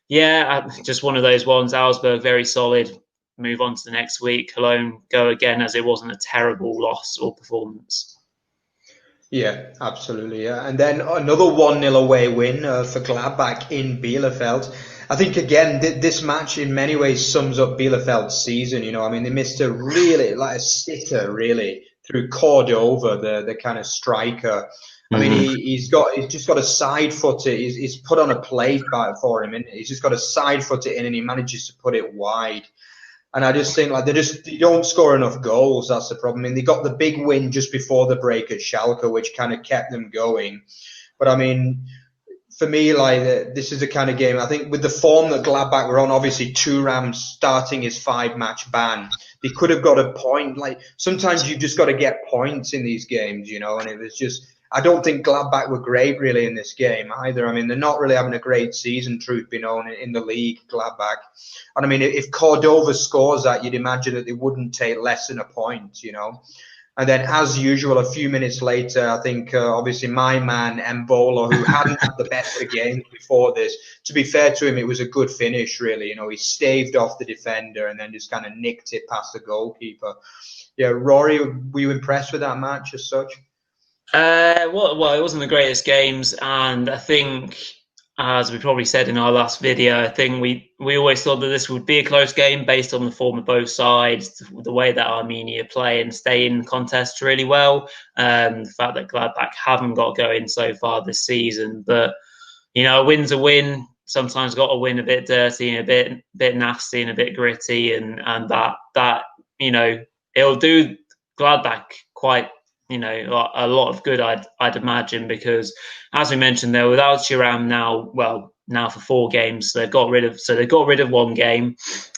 yeah, just one of those ones. Augsburg, very solid. Move on to the next week. Cologne go again, as it wasn't a terrible loss or performance. Yeah, absolutely. Yeah. And then another 1-0 away win for Gladbach in Bielefeld. I think, again, this match in many ways sums up Bielefeld's season. You know, I mean, they missed a really, like a sitter, really, through Cordova, the kind of striker. I mean, he's just got a side foot it. He's put on a plate for him, and he's just got a side foot it in, and he manages to put it wide. And I just think like they don't score enough goals. That's the problem. I mean, they got the big win just before the break at Schalke, which kind of kept them going. But I mean, for me, like this is the kind of game. I think with the form that Gladbach were on, obviously Thuram starting his 5-match ban, they could have got a point. Like sometimes you've just got to get points in these games, you know. And it was just, I don't think Gladbach were great really in this game either. I mean, they're not really having a great season, truth be known, in the league, Gladbach. And I mean, if Cordova scores that, you'd imagine that they wouldn't take less than a point, you know. And then, as usual, a few minutes later, I think, obviously, my man, Mbola, who hadn't had the best of games before this, to be fair to him, it was a good finish, really. You know, he staved off the defender and then just kind of nicked it past the goalkeeper. Yeah, Rory, were you impressed with that match as such? Well, it wasn't the greatest games, and I think, as we probably said in our last video, I think we always thought that this would be a close game based on the form of both sides, the way that Armenia play and stay in contests really well, the fact that Gladbach haven't got going so far this season. But, you know, a win's a win. Sometimes got to win a bit dirty and a bit nasty and a bit gritty, and that you know, it'll do Gladbach quite, you know, a lot of good, I'd imagine, because as we mentioned, they're without Thuram now for 4 games. So they've got rid of 1 game,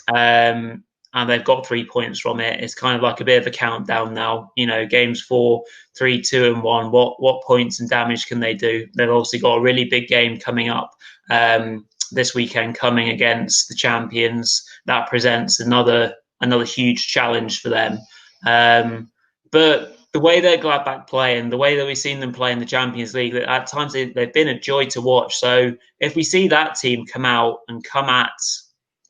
and they've got 3 points from it. It's kind of like a bit of a countdown now. You know, games 4, 3, 2, and 1. What points and damage can they do? They've obviously got a really big game coming up this weekend, coming against the champions. That presents another huge challenge for them. But the way that Gladbach play and the way that we've seen them play in the Champions League, at times they've been a joy to watch. So if we see that team come out and come at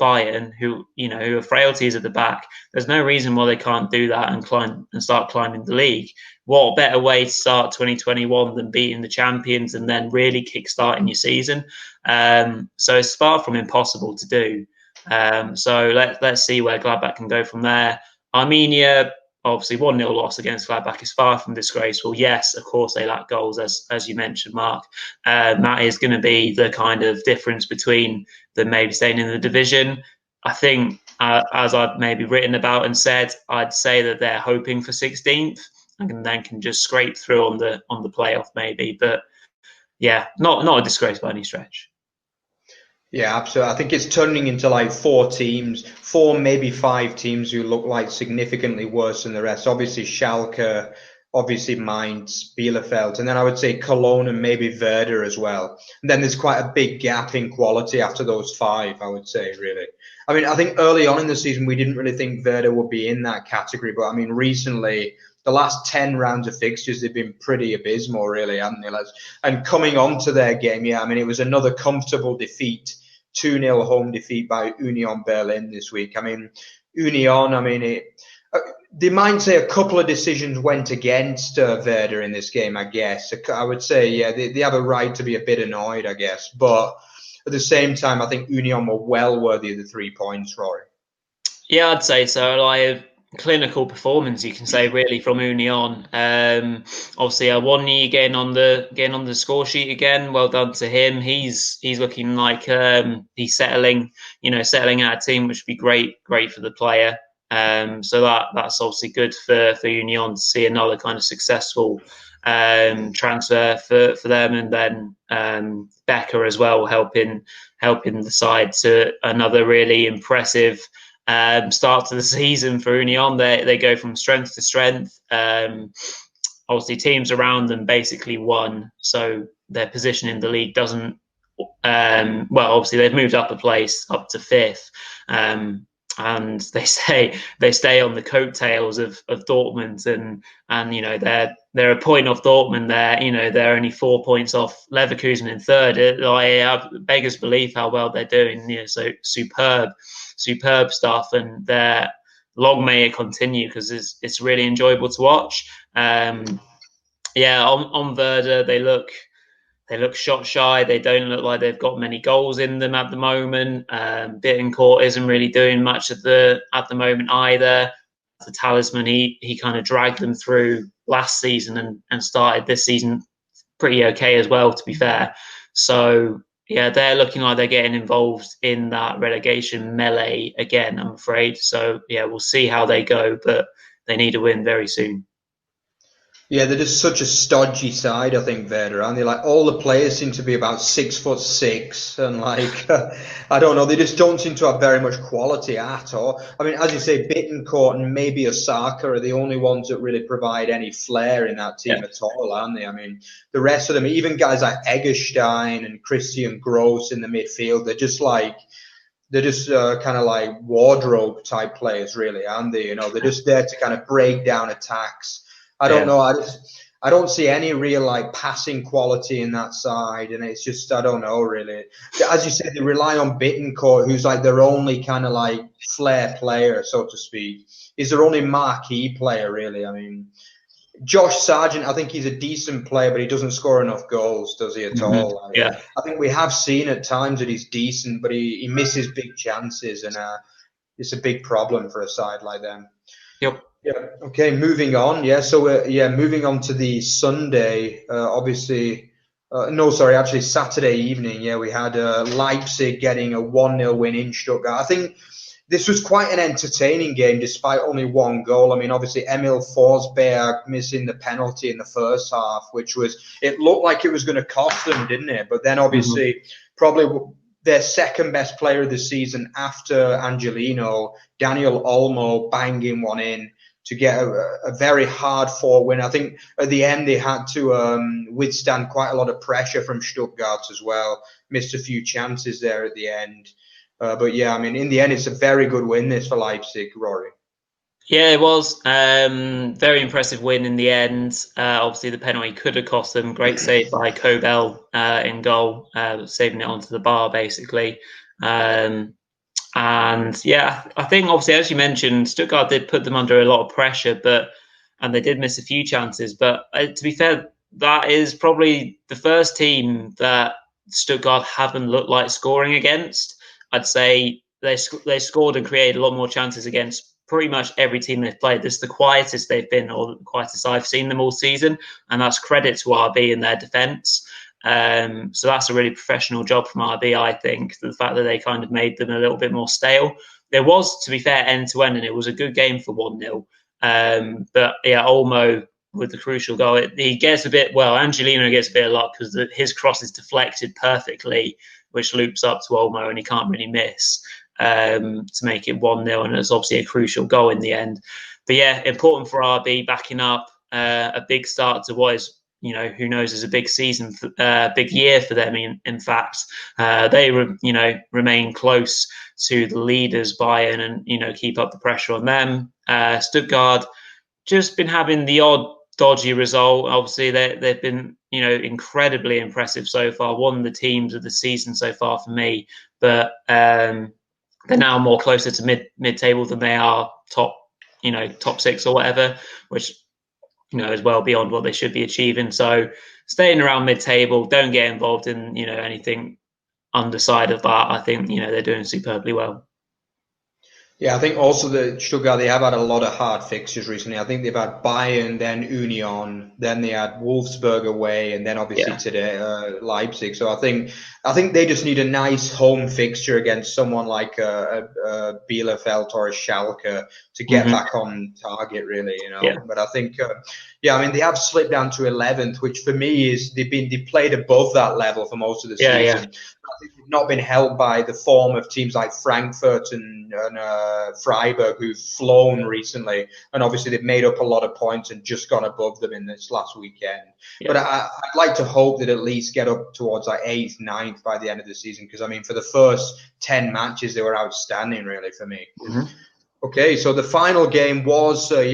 Bayern, who are frailties at the back, there's no reason why they can't do that and start climbing the league. What better way to start 2021 than beating the champions and then really kick-starting your season? So it's far from impossible to do. So let's see where Gladbach can go from there. Armenia, obviously 1-0 loss against Gladbach is far from disgraceful. Yes, of course they lack goals, as you mentioned, Mark. That is going to be the kind of difference between them maybe staying in the division. I think, as I've maybe written about and said, I'd say that they're hoping for 16th and then can just scrape through on the playoff maybe. But yeah, not a disgrace by any stretch. Yeah, absolutely. I think it's turning into like 4 teams, 4, maybe 5 teams who look like significantly worse than the rest. Obviously Schalke, obviously Mainz, Bielefeld, and then I would say Cologne and maybe Werder as well. And then there's quite a big gap in quality after those 5, I would say, really. I mean, I think early on in the season, we didn't really think Werder would be in that category. But I mean, recently, the last 10 rounds of fixtures, they've been pretty abysmal, really, haven't they? And coming on to their game, yeah, I mean, it was another comfortable defeat, 2-0 home defeat by Union Berlin this week. I mean, Union, they might say a couple of decisions went against Werder in this game, I guess. I would say, yeah, they have a right to be a bit annoyed, I guess. But at the same time, I think Union were well worthy of the 3 points, Rory. Yeah, I'd say so. Like, clinical performance, you can say, really, from Union. Obviously, Awoniyi getting on the score sheet again. Well done to him. He's looking like he's settling out a team, which would be great for the player. So that's obviously good for Union to see another kind of successful transfer for them, and then Becker as well helping the side to another really impressive start to the season for Union. They go from strength to strength. Obviously, teams around them basically won, so their position in the league doesn't. Obviously they've moved up a place, up to 5th. and they stay on the coattails of Dortmund, and they're a point off Dortmund. They're only 4 points off Leverkusen in third. I beggars belief how well they're doing. So superb stuff, and long may it continue, because it's really enjoyable to watch. On Werder, they look shot shy. They don't look like they've got many goals in them at the moment. Bittencourt isn't really doing much at the moment either. The talisman, he kind of dragged them through last season and started this season pretty okay as well, to be fair. So yeah, they're looking like they're getting involved in that relegation melee again, I'm afraid. So yeah, we'll see how they go, but they need a win very soon. Yeah, they're just such a stodgy side, I think, Werder, aren't they? Like, all the players seem to be about 6'6", and I don't know, they just don't seem to have very much quality at all. I mean, as you say, Bittencourt and maybe Osaka are the only ones that really provide any flair in that team at all, aren't they? I mean, the rest of them, even guys like Eggestein and Christian Gross in the midfield, they're just kind of like wardrobe type players, really, aren't they? They're just there to kind of break down attacks. I don't know. I don't see any real passing quality in that side, and it's just, I don't know, really. As you said, they rely on Bittencourt, who's their only kind of flair player, so to speak. He's their only marquee player, really. I mean, Josh Sargent, I think he's a decent player, but he doesn't score enough goals, does he, at all? I think we have seen at times that he's decent, but he misses big chances, and it's a big problem for a side like them. Yep. Yeah. Okay. Moving on. Yeah. So moving on to the Sunday. Actually Saturday evening. Yeah, we had Leipzig getting a 1-0 win in Stuttgart. I think this was quite an entertaining game, despite only one goal. I mean, obviously Emil Forsberg missing the penalty in the first half, it looked like it was going to cost them, didn't it? But then obviously probably their second best player of the season after Angelino, Daniel Olmo, banging one in to get a very hard-fought win. I think at the end they had to withstand quite a lot of pressure from Stuttgart as well. Missed a few chances there at the end. But yeah, I mean, in the end, it's a very good win, this, for Leipzig, Rory. Yeah, it was. Very impressive win in the end. Obviously, the penalty could have cost them. Great save by Kobel in goal, saving it onto the bar, basically. And yeah, I think obviously, as you mentioned, Stuttgart did put them under a lot of pressure, and they did miss a few chances. But to be fair, that is probably the first team that Stuttgart haven't looked like scoring against. I'd say they scored and created a lot more chances against pretty much every team they've played. This is the quietest they've been, or the quietest I've seen them all season, and that's credit to RB and their defence. So that's a really professional job from RB, I think. The fact that they kind of made them a little bit more stale. There was, to be fair, end to end, and it was a good game for 1-0. But yeah, Olmo with the crucial goal, he gets a bit, Angelino gets a bit of luck because his cross is deflected perfectly, which loops up to Olmo, and he can't really miss to make it 1-0. And it's obviously a crucial goal in the end. But yeah, important for RB, backing up a big start to what is, who knows, is a big season, big year for them. In fact, they remain close to the leaders Bayern, and keep up the pressure on them. Stuttgart just been having the odd dodgy result. Obviously, they've been incredibly impressive so far. One of the teams of the season so far for me, but they're now more closer to mid-table than they are top 6 or whatever, which is well beyond what they should be achieving. So staying around mid-table, don't get involved in anything underside of that. I think they're doing superbly well. Yeah, I think also the Stuttgart, they have had a lot of hard fixtures recently. I think they've had Bayern, then Union, then they had Wolfsburg away, and then obviously today Leipzig. So I think they just need a nice home fixture against someone like a Bielefeld or a Schalke to get back on target, really. But I think Yeah, I mean, they have slipped down to 11th, which for me is they played above that level for most of the season. Yeah. I think they've not been helped by the form of teams like Frankfurt and Freiburg, who've flown recently. And obviously, they've made up a lot of points and just gone above them in this last weekend. Yeah. But I'd like to hope that at least get up towards like 8th, 9th by the end of the season. Because, I mean, for the first 10 matches, they were outstanding, really, for me. Mm-hmm. Okay, so the final game was, I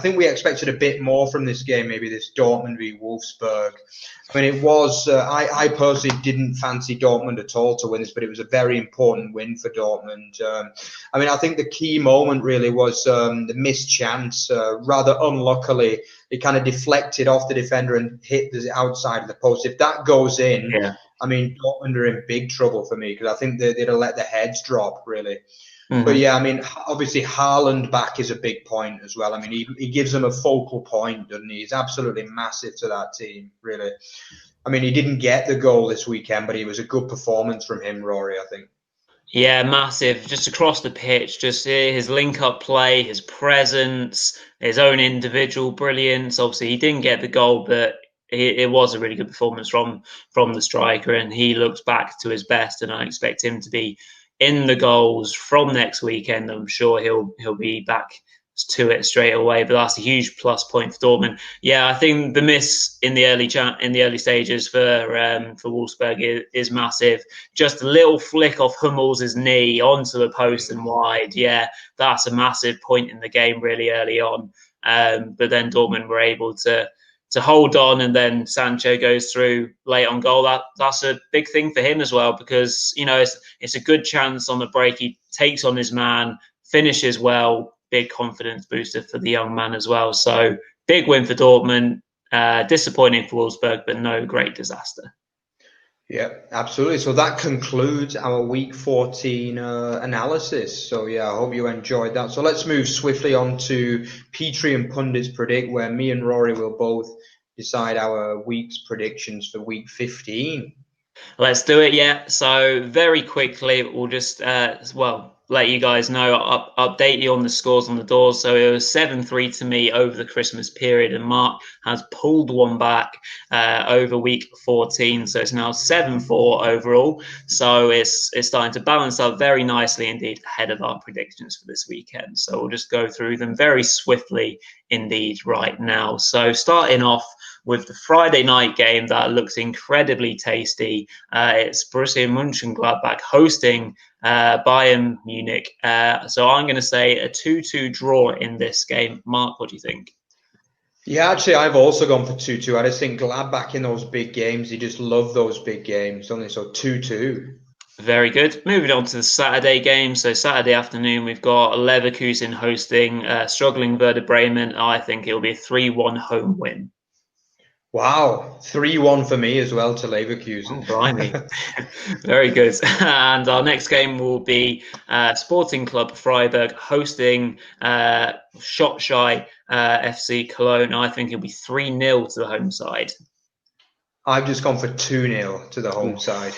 think we expected a bit more from this game, maybe this Dortmund v Wolfsburg. I mean, it was, I personally didn't fancy Dortmund at all to win this, but it was a very important win for Dortmund. I think the key moment really was the missed chance. Rather unluckily, it kind of deflected off the defender and hit the outside of the post. If that goes in, I mean, Dortmund are in big trouble for me, because I think they'd have let their heads drop, really. Mm-hmm. But yeah, I mean, obviously Haaland back is a big point as well. I mean, he gives them a focal point, doesn't he? He's absolutely massive to that team, really. I mean, he didn't get the goal this weekend, but it was a good performance from him, Rory, I think. Yeah, massive. Just across the pitch, just his link-up play, his presence, his own individual brilliance. Obviously, he didn't get the goal, but it was a really good performance from the striker, and he looks back to his best, and I expect him to be in the goals from next weekend. I'm sure he'll be back to it straight away, but that's a huge plus point for Dortmund. Yeah, I think the miss in the early stages for Wolfsburg is massive. Just a little flick off Hummels' knee onto the post and wide. Yeah, that's a massive point in the game really early on. But then Dortmund were able to hold on, and then Sancho goes through late on goal. That's a big thing for him as well, because it's a good chance on the break. He takes on his man, finishes well, big confidence booster for the young man as well. So big win for Dortmund. Disappointing for Wolfsburg, but no great disaster. Yeah, absolutely. So that concludes our Week 14 analysis. So yeah, I hope you enjoyed that. So let's move swiftly on to Petre and Pundits Predict, where me and Rory will both decide our week's predictions for Week 15. Let's do it, yeah. So very quickly, we'll just, let you guys know, update you on the scores on the doors. So it was 7-3 to me over the Christmas period, and Mark has pulled one back over week 14. So it's now 7-4 overall. So it's starting to balance up very nicely indeed, ahead of our predictions for this weekend. So we'll just go through them very swiftly indeed right now. So starting off with the Friday night game that looks incredibly tasty. It's Borussia Mönchengladbach hosting Bayern Munich. So I'm going to say a 2-2 draw in this game. Mark, what do you think? Yeah, actually, I've also gone for 2-2. I just think Gladbach in those big games, you just love those big games, don't they? So 2-2. Very good. Moving on to the Saturday game. So Saturday afternoon, we've got Leverkusen hosting struggling Werder Bremen. I think it'll be a 3-1 home win. Wow, 3-1 for me as well to Leverkusen. Oh, blimey. Very good. And our next game will be Sporting Club Freiburg hosting shot-shy FC Cologne. I think it'll be 3-0 to the home side. I've just gone for 2-0 to the home side.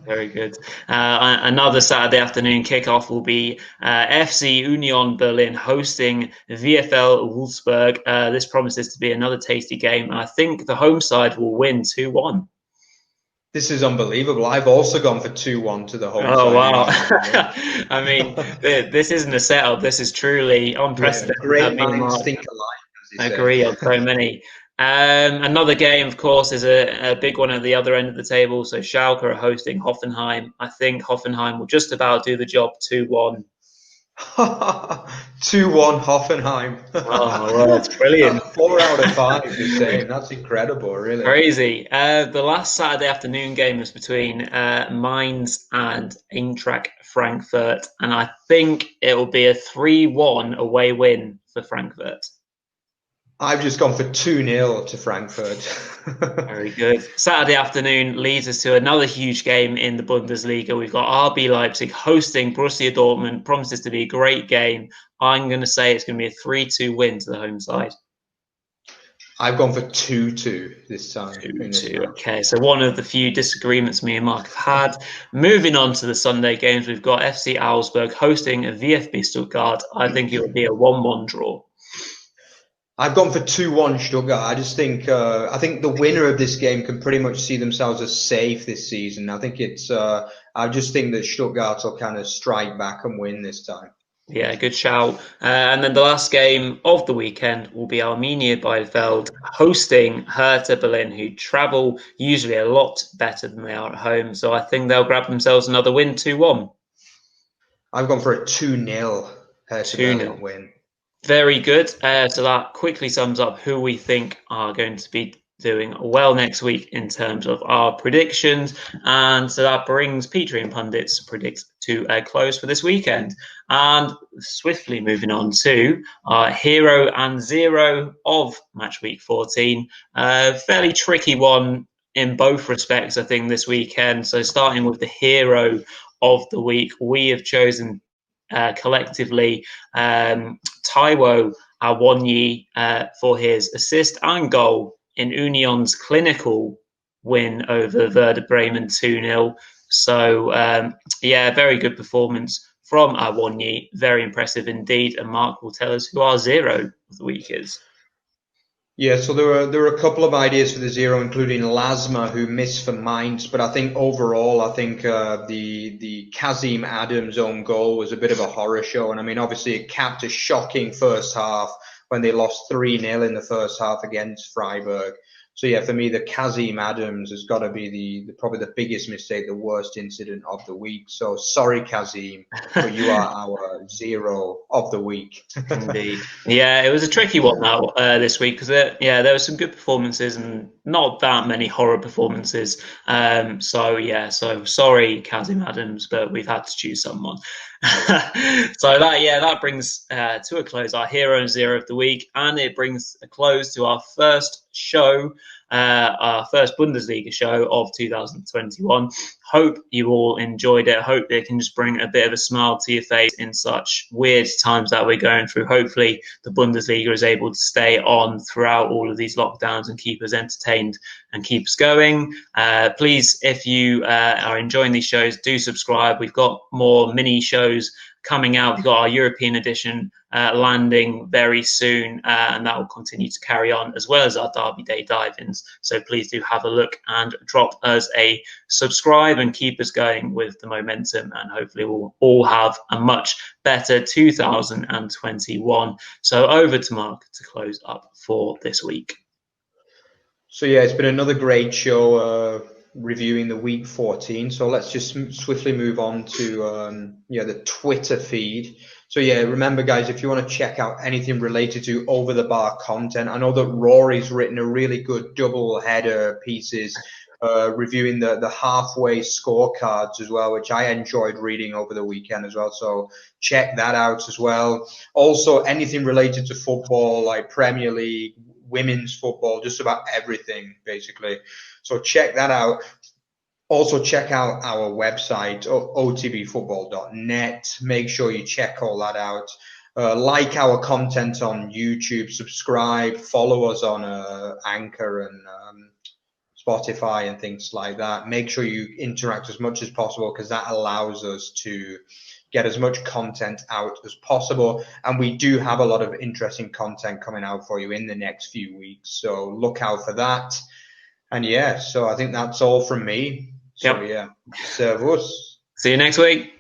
Very good. Another Saturday afternoon kickoff will be FC Union Berlin hosting VfL Wolfsburg. This promises to be another tasty game. I think the home side will win 2-1. This is unbelievable. I've also gone for 2-1 to the home side. Oh, wow. I mean, this isn't a setup. This is truly unprecedented. Yeah, great minds think alike. I agree on so many. Another game, of course, is a big one at the other end of the table. So Schalke are hosting Hoffenheim. I think Hoffenheim will just about do the job 2-1. 2-1 Hoffenheim. Oh, well, that's brilliant. 4 out of 5, you're saying. That's incredible, really. Crazy. The last Saturday afternoon game is between Mainz and Eintracht Frankfurt. And I think it will be a 3-1 away win for Frankfurt. I've just gone for 2-0 to Frankfurt. Very good. Saturday afternoon leads us to another huge game in the Bundesliga. We've got RB Leipzig hosting Borussia Dortmund. Promises to be a great game. I'm going to say it's going to be a 3-2 win to the home side. I've gone for 2-2 this time. 2-2. Okay, so one of the few disagreements me and Mark have had. Moving on to the Sunday games, we've got FC Augsburg hosting VfB Stuttgart. I think it will be a 1-1 draw. I've gone for 2-1 Stuttgart. I just think I think the winner of this game can pretty much see themselves as safe this season. I think it's I just think that Stuttgart will kind of strike back and win this time. Yeah, good shout. And then the last game of the weekend will be Arminia Bielefeld hosting Hertha Berlin, who travel usually a lot better than they are at home. So I think they'll grab themselves another win, 2-1. I've gone for a 2-0 Hertha 2-0. Berlin win. Very good. So that quickly sums up who we think are going to be doing well next week in terms of our predictions. And so that brings Petre and Pundits Predict to a close for this weekend. And swiftly moving on to our hero and zero of match week 14. Fairly tricky one in both respects, I think, this weekend. So starting with the hero of the week, we have chosen collectively Taiwo Awoniyi for his assist and goal in Union's clinical win over Werder Bremen 2-0. So, yeah, very good performance from Awoniyi. Very impressive indeed. And Mark will tell us who our zero of the week is. Yeah, so there are a couple of ideas for the zero, including Lasma, who missed for Mainz. But I think overall, I think the Kazim Adams own goal was a bit of a horror show. And I mean, obviously, it capped a shocking first half when they lost 3-0 in the first half against Freiburg. So yeah, for me, the Kazim Adams has got to be probably the biggest mistake, the worst incident of the week. So sorry, Kazim, but you are our zero of the week. Indeed. Yeah, it was a tricky one now this week because there were some good performances and not that many horror performances. So sorry, Kazim Adams, but we've had to choose someone. So that brings to a close our hero and zero of the week, and it brings a close to our first show, our first Bundesliga show of 2021. Hope you all enjoyed it. Hope it can just bring a bit of a smile to your face in such weird times that we're going through. Hopefully the Bundesliga is able to stay on throughout all of these lockdowns and keep us entertained and keep us going. Please, if you are enjoying these shows, do subscribe. We've got more mini shows coming out. We've got our European edition landing very soon, and that will continue to carry on, as well as our Derby Day dive-ins. So please do have a look and drop us a subscribe and keep us going with the momentum, and hopefully we'll all have a much better 2021. So over to Mark to close up for this week. So yeah, it's been another great show reviewing the week 14. So let's just swiftly move on to the Twitter feed. So yeah, remember guys, if you want to check out anything related to over the bar content, I know that Rory's written a really good double header pieces reviewing the halfway scorecards as well, which I enjoyed reading over the weekend as well. So check that out as well. Also, anything related to football, like Premier League, women's football, just about everything basically. So check that out. Also check out our website, otbfootball.net. Make sure you check all that out. Like our content on YouTube, subscribe, follow us on Anchor and Spotify and things like that. Make sure you interact as much as possible, because that allows us to get as much content out as possible. And we do have a lot of interesting content coming out for you in the next few weeks. So look out for that. And yeah, so I think that's all from me. So yeah, servus. See you next week.